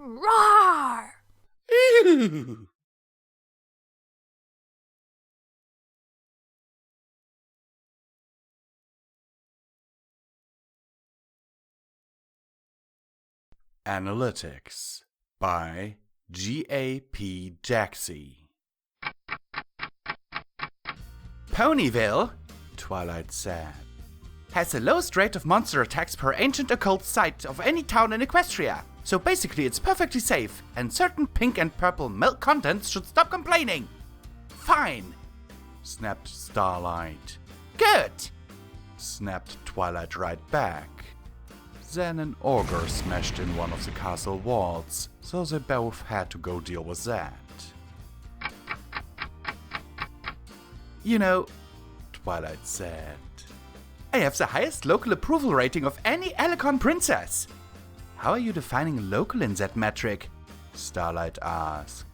Roar! Ew. Analytics by G.A.P. Jaxie. Ponyville, Twilight said, has the lowest rate of monster attacks per ancient occult site of any town in Equestria. So basically it's perfectly safe, and certain pink and purple milk contents should stop complaining. Fine, Snapped Starlight. good. Snapped Twilight right back. Then an ogre smashed in one of the castle walls, so they both had to go deal with that. You know, Twilight said. I have the highest local approval rating of any Alicon princess. How are you defining local in that metric? Starlight asked.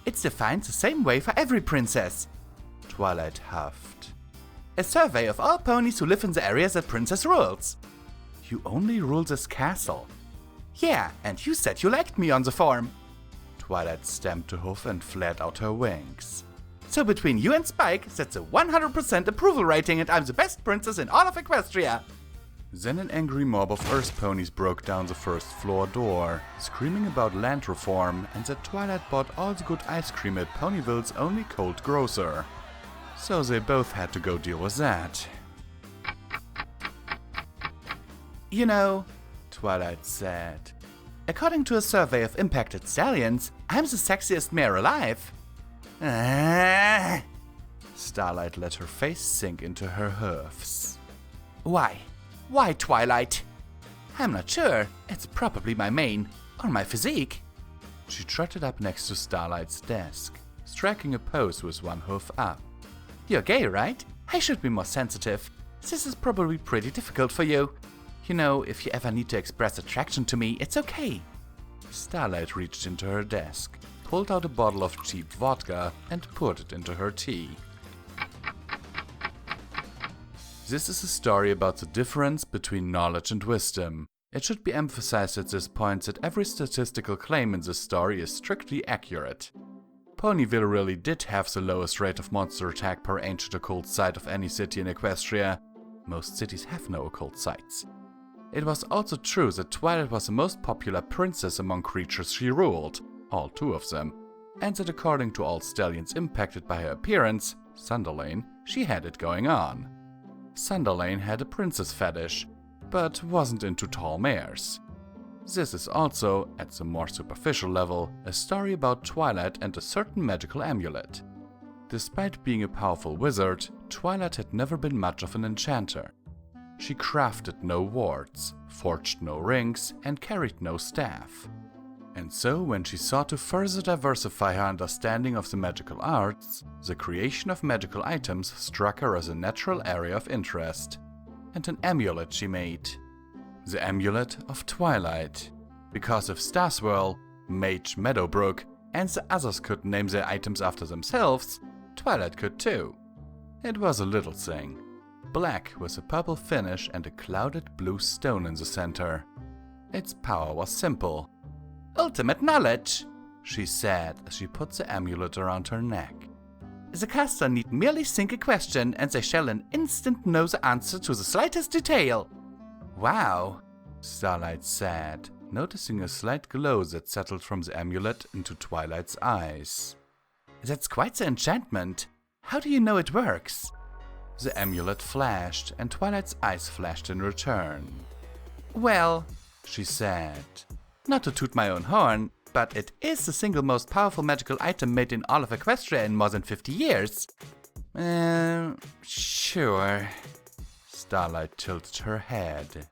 It's defined the same way for every princess. Twilight huffed. A survey of all ponies who live in the areas that princess rules. You only rule this castle. Yeah, and you said you liked me on the form. Twilight stamped a hoof and flared out her wings. So between you and Spike, that's a 100% approval rating and I'm the best princess in all of Equestria. Then an angry mob of earth ponies broke down the first floor door, screaming about land reform and that Twilight bought all the good ice cream at Ponyville's only cold grocer. So they both had to go deal with that. You know, Twilight said. according to a survey of impacted stallions, I'm the sexiest mare alive. Ah. Starlight let her face sink into her hoofs. Why? Why, Twilight? I'm not sure. It's probably my mane or my physique. She trotted up next to Starlight's desk, striking a pose with one hoof up. You're gay, right? I should be more sensitive. This is probably pretty difficult for you. You know, if you ever need to express attraction to me, it's okay. Starlight reached into her desk, pulled out a bottle of cheap vodka, and poured it into her tea. This is a story about the difference between knowledge and wisdom. It should be emphasized at this point that every statistical claim in this story is strictly accurate. Ponyville really did have the lowest rate of monster attack per ancient occult site of any city in Equestria. Most cities have no occult sites. It was also true that Twilight was the most popular princess among creatures she ruled, all 2 of them, and that according to all stallions impacted by her appearance, Sunderlane, she had it going on. Sunderlane had a princess fetish, but wasn't into tall mares. This is also, at the more superficial level, a story about Twilight and a certain magical amulet. Despite being a powerful wizard, Twilight had never been much of an enchanter. She crafted no wards, forged no rings, and carried no staff. And so, when she sought to further diversify her understanding of the magical arts, the creation of magical items struck her as a natural area of interest. And an amulet she made. The Amulet of Twilight. Because if Starswirl, Mage Meadowbrook, and the others could name their items after themselves, Twilight could too. It was a little thing. Black with a purple finish and a clouded blue stone in the center. Its power was simple. Ultimate knowledge, she said as she put the amulet around her neck. The caster need merely think a question and they shall an instant know the answer to the slightest detail. Wow, Starlight said, noticing a slight glow that settled from the amulet into Twilight's eyes. That's quite the enchantment. How do you know it works? The amulet flashed, and Twilight's eyes flashed in return. Well, she said, not to toot my own horn, but it is the single most powerful magical item made in all of Equestria in more than 50 years. Sure. Starlight tilted her head.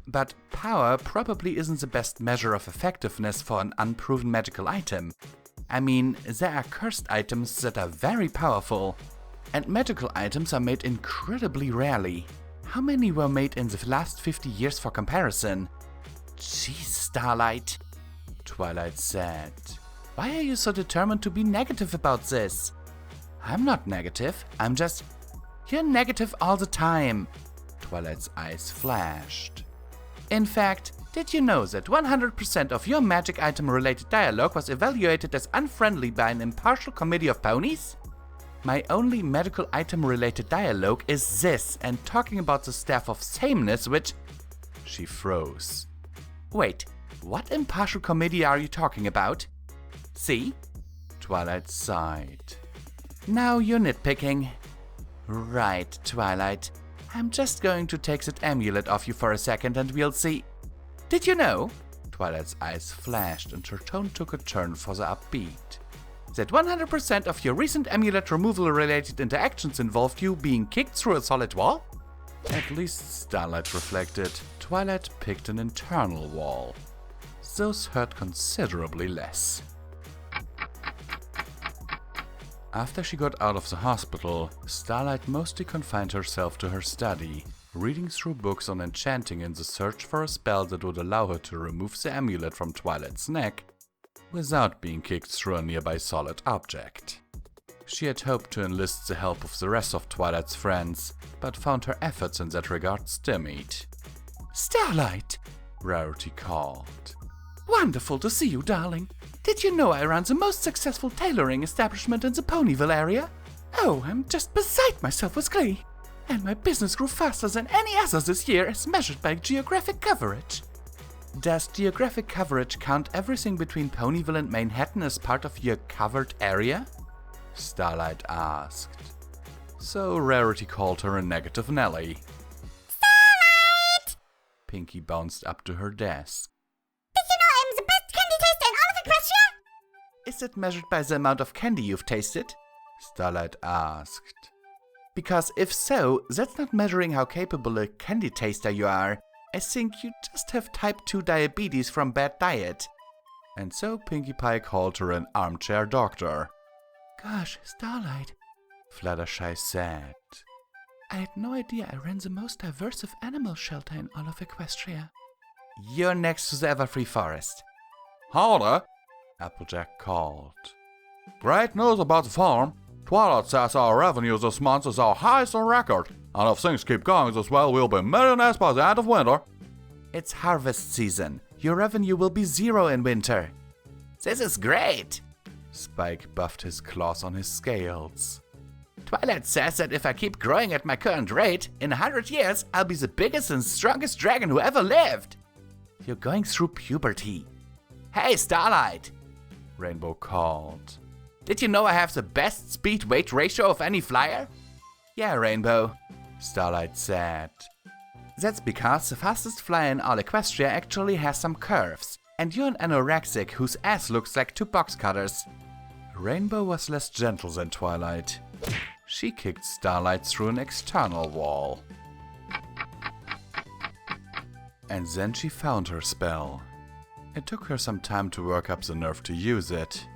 But power probably isn't the best measure of effectiveness for an unproven magical item. I mean, there are cursed items that are very powerful. And magical items are made incredibly rarely. How many were made in the last 50 years for comparison? Jeez, Starlight, Twilight said. Why are you so determined to be negative about this? I'm not negative, I'm just... You're negative all the time. Twilight's eyes flashed. In fact, Did you know that 100% of your magic item-related dialogue was evaluated as unfriendly by an impartial committee of ponies? My only medical item-related dialogue is this, and talking about the staff of sameness, which... She froze. Wait, what impartial committee are you talking about? See? Twilight sighed. Now you're nitpicking. Right, Twilight. I'm just going to take that amulet off you for a second and we'll see. Did you know? Twilight's eyes flashed and her tone took a turn for the upbeat. That 100% of your recent amulet removal related interactions involved you being kicked through a solid wall? At least, Starlight reflected, Twilight picked an internal wall. Those hurt considerably less. After she got out of the hospital, Starlight mostly confined herself to her study, reading through books on enchanting in the search for a spell that would allow her to remove the amulet from Twilight's neck without being kicked through a nearby solid object. She had hoped to enlist the help of the rest of Twilight's friends, but found her efforts in that regard stymied. Starlight! Rarity called. Wonderful to see you, darling. Did you know I run the most successful tailoring establishment in the Ponyville area? Oh, I'm just beside myself with glee. And my business grew faster than any other this year as measured by geographic coverage. Does geographic coverage count everything between Ponyville and Manhattan as part of your covered area? Starlight asked. So Rarity called her a negative Nelly. Starlight! Pinky bounced up to her desk. Did you know I'm the best candy taster in all of Equestria? Is it measured by the amount of candy you've tasted? Starlight asked. Because if so, that's not measuring how capable a candy taster you are. I think you just have type 2 diabetes from bad diet. And so Pinkie Pie called her an armchair doctor. Gosh, Starlight, Fluttershy said. I had no idea I ran the most diverse animal shelter in all of Equestria. You're next to the Everfree Forest. Howdy, Applejack called. great news about the farm. Twilight says our revenue this month is our highest on record, and if things keep going this well, we'll be millionaires by the end of winter. It's harvest season. Your revenue will be 0 in winter. This is great! Spike buffed his claws on his scales. Twilight says that if I keep growing at my current rate, in 100 years, I'll be the biggest and strongest dragon who ever lived. You're going through puberty. Hey, Starlight! Rainbow called. Did you know I have the best speed-weight ratio of any flyer? Yeah, Rainbow, Starlight said. That's because the fastest flyer in all Equestria actually has some curves, and you're an anorexic whose ass looks like 2 box cutters. Rainbow was less gentle than Twilight. She kicked Starlight through an external wall. And then she found her spell. It took her some time to work up the nerve to use it.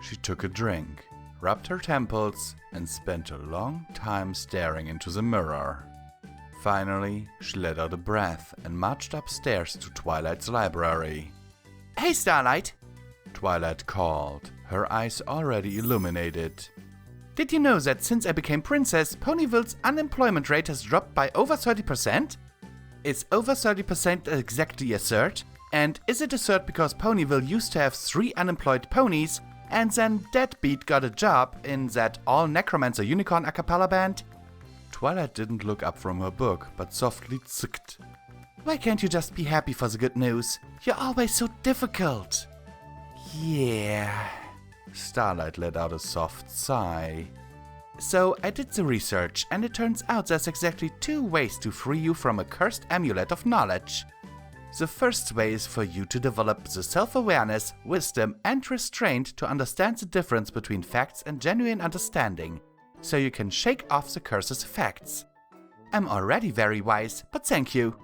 She took a drink, rubbed her temples, and spent a long time staring into the mirror. Finally, she let out a breath and marched upstairs to Twilight's library. Hey, Starlight! Twilight called, her eyes already illuminated. Did you know that since I became princess, Ponyville's unemployment rate has dropped by over 30%? Is over 30% exactly a third? And is it a third because Ponyville used to have 3 unemployed ponies, and then Deadbeat got a job in that all-necromancer unicorn a cappella band? Twilight didn't look up from her book, but softly tsked. Why can't you just be happy for the good news? You're always so difficult. Yeah. Starlight let out a soft sigh. So I did the research, and it turns out there's exactly 2 ways to free you from a cursed amulet of knowledge. The first way is for you to develop the self-awareness, wisdom, and restraint to understand the difference between facts and genuine understanding, so you can shake off the curse's effects. I'm already very wise, but thank you.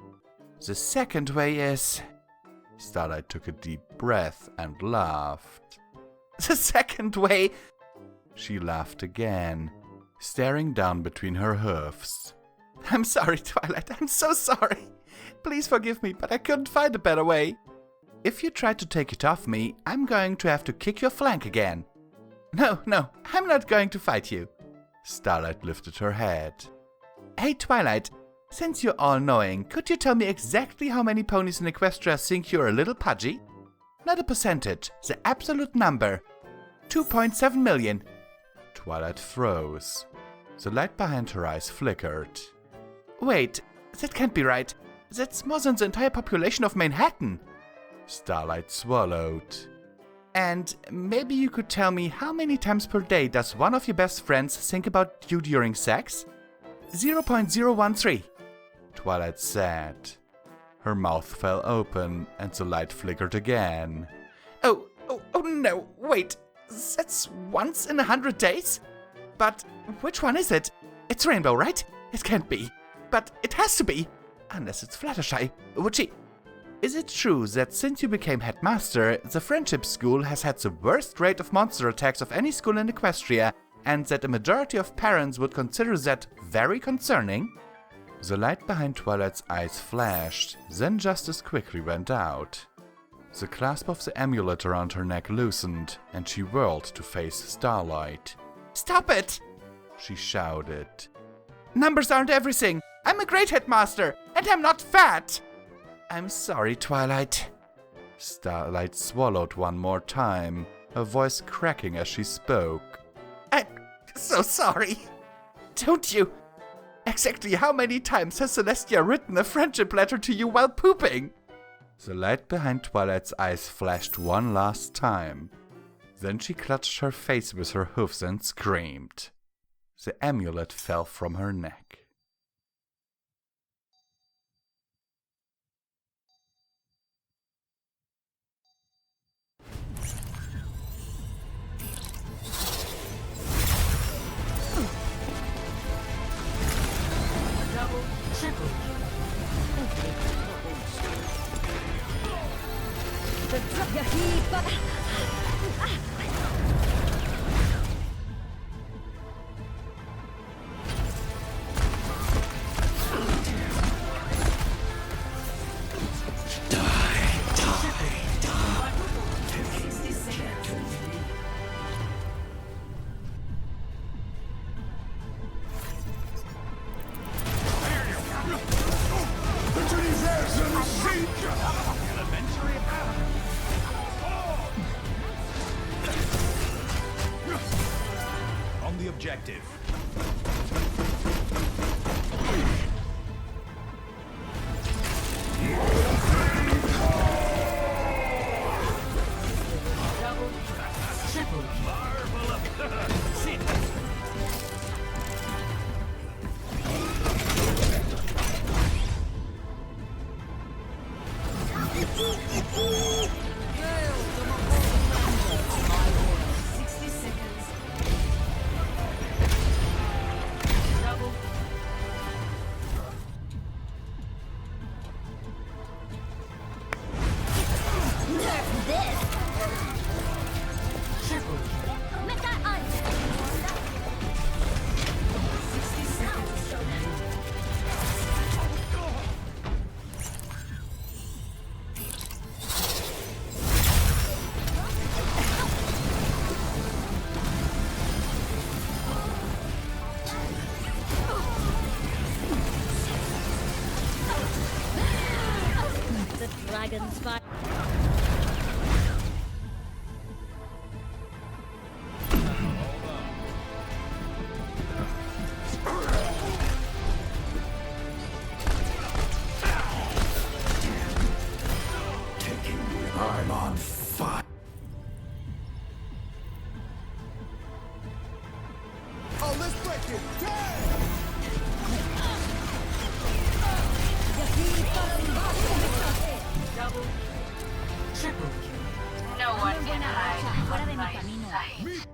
The second way is... Starlight took a deep breath and laughed. The second way... She laughed again, staring down between her hoofs. I'm sorry, Twilight, I'm so sorry. Please forgive me, but I couldn't find a better way. If you try to take it off me, I'm going to have to kick your flank again. No, I'm not going to fight you. Starlight lifted her head. Hey, Twilight, Since you're all-knowing, could you tell me exactly how many ponies in Equestria think you're a little pudgy? Not a percentage, the absolute number. 2.7 million. Twilight froze. The light behind her eyes flickered. Wait, that can't be right. That's more than the entire population of Manhattan. Starlight swallowed. And maybe you could tell me how many times per day does one of your best friends think about you during sex? 0.013. Twilight said. Her mouth fell open and the light flickered again. Oh no, wait. That's once in 100 days? But which one is it? It's Rainbow, right? It can't be. But it has to be. Unless it's Fluttershy. Would she? Is it true that since you became headmaster, the Friendship School has had the worst rate of monster attacks of any school in Equestria, and that a majority of parents would consider that very concerning? The light behind Twilight's eyes flashed, then just as quickly went out. The clasp of the amulet around her neck loosened, and she whirled to face Starlight. Stop it! She shouted. Numbers aren't everything! I'm a great headmaster, and I'm not fat! I'm sorry, Twilight. Starlight swallowed one more time, her voice cracking as she spoke. I'm so sorry. Don't you? Exactly how many times has Celestia written a friendship letter to you while pooping? The light behind Twilight's eyes flashed one last time. Then she clutched her face with her hoofs and screamed. The amulet fell from her neck. On the objective. Dragon's fire. I'm on fire. Oh, let's break it. Double, triple kill. No one can hide from my sight.